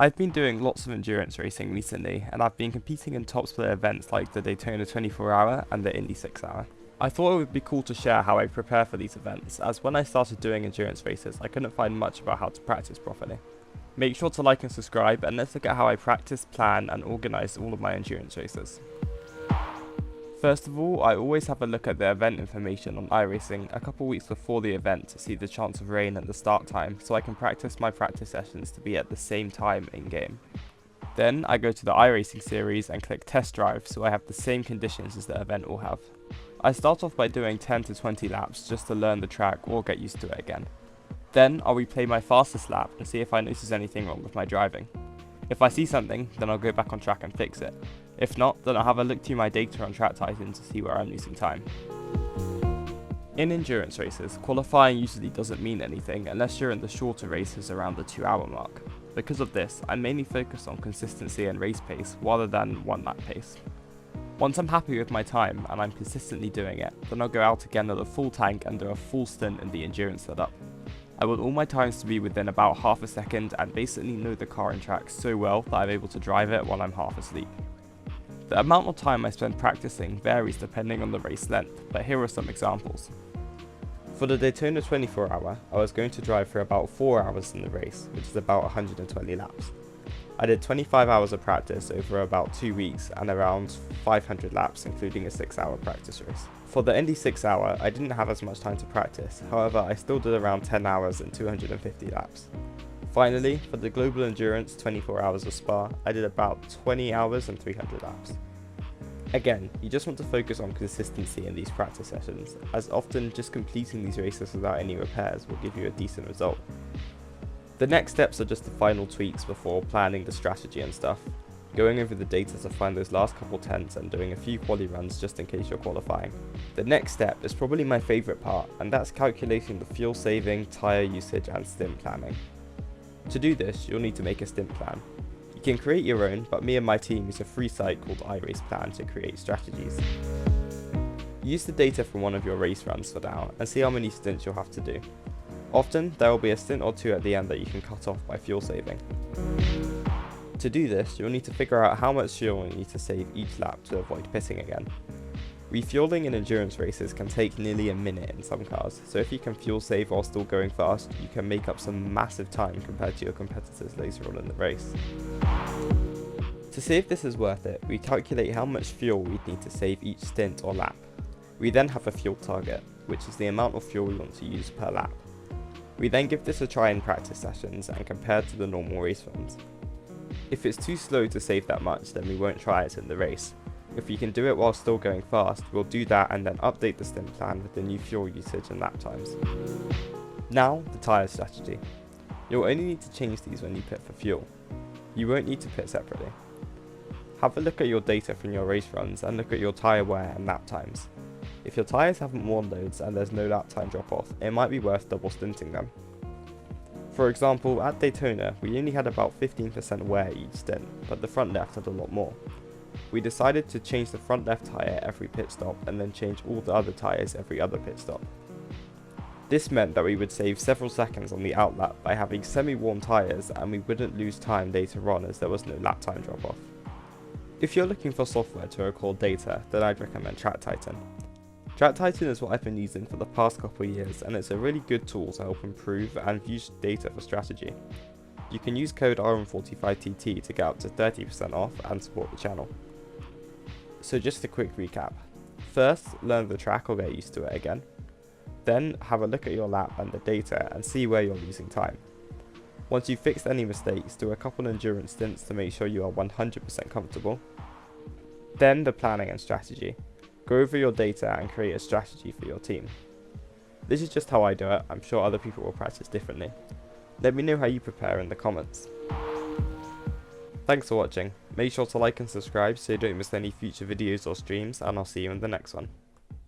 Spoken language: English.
I've been doing lots of endurance racing recently, and I've been competing in top split events like the Daytona 24-hour and the Indy 6-hour. I thought it would be cool to share how I prepare for these events, as when I started doing endurance races I couldn't find much about how to practice properly. Make sure to like and subscribe, and let's look at how I practice, plan and organise all of my endurance races. First of all, I always have a look at the event information on iRacing a couple weeks before the event to see the chance of rain and the start time, so I can practice my practice sessions to be at the same time in game. Then I go to the iRacing series and click test drive so I have the same conditions as the event will have. I start off by doing 10 to 20 laps just to learn the track or get used to it again. Then I'll replay my fastest lap and see if I notice anything wrong with my driving. If I see something, then I'll go back on track and fix it. If not, then I'll have a look through my data on Track Titan to see where I'm losing time. In endurance races, qualifying usually doesn't mean anything unless you're in the shorter races around the 2-hour mark. Because of this, I mainly focus on consistency and race pace rather than one lap pace. Once I'm happy with my time and I'm consistently doing it, then I'll go out again at a full tank and do a full stint in the endurance setup. I want all my times to be within about half a second and basically know the car and track so well that I'm able to drive it while I'm half asleep. The amount of time I spend practicing varies depending on the race length, but here are some examples. For the Daytona 24-hour, I was going to drive for about 4 hours in the race, which is about 120 laps. I did 25 hours of practice over about 2 weeks and around 500 laps, including a 6-hour practice race. For the Indy 6-hour, I didn't have as much time to practice, however I still did around 10 hours and 250 laps. Finally, for the Global Endurance 24 hours of Spa, I did about 20 hours and 300 laps. Again, you just want to focus on consistency in these practice sessions, as often just completing these races without any repairs will give you a decent result. The next steps are just the final tweaks before planning the strategy and stuff, going over the data to find those last couple tenths and doing a few quali runs just in case you're qualifying. The next step is probably my favourite part, and that's calculating the fuel saving, tyre usage and stint planning. To do this, you'll need to make a stint plan. You can create your own, but me and my team use a free site called iRacing to create strategies. Use the data from one of your race runs for now and see how many stints you'll have to do. Often, there will be a stint or two at the end that you can cut off by fuel saving. To do this, you'll need to figure out how much fuel you need to save each lap to avoid pitting again. Refueling in endurance races can take nearly a minute in some cars, so if you can fuel save while still going fast, you can make up some massive time compared to your competitors later on in the race. To see if this is worth it, we calculate how much fuel we'd need to save each stint or lap. We then have a fuel target, which is the amount of fuel we want to use per lap. We then give this a try in practice sessions and compare to the normal race runs. If it's too slow to save that much, then we won't try it in the race. If we can do it while still going fast, we'll do that and then update the stint plan with the new fuel usage and lap times. Now, the tyre strategy. You'll only need to change these when you pit for fuel. You won't need to pit separately. Have a look at your data from your race runs and look at your tyre wear and lap times. If your tyres haven't worn loads and there's no lap time drop off, it might be worth double stinting them. For example, at Daytona, we only had about 15% wear each stint, but the front left had a lot more. We decided to change the front left tyre every pit stop and then change all the other tyres every other pit stop. This meant that we would save several seconds on the outlap by having semi-warm tyres, and we wouldn't lose time later on as there was no lap time drop off. If you're looking for software to record data, then I'd recommend Track Titan. Track Titan is what I've been using for the past couple of years, and it's a really good tool to help improve and use data for strategy. You can use code RM45TT to get up to 30% off and support the channel. So just a quick recap. First, learn the track or get used to it again. Then have a look at your lap and the data and see where you're losing time. Once you've fixed any mistakes, do a couple endurance stints to make sure you are 100% comfortable. Then the planning and strategy. Go over your data and create a strategy for your team. This is just how I do it. I'm sure other people will practice differently. Let me know how you prepare in the comments. Thanks for watching. Make sure to like and subscribe so you don't miss any future videos or streams, and I'll see you in the next one.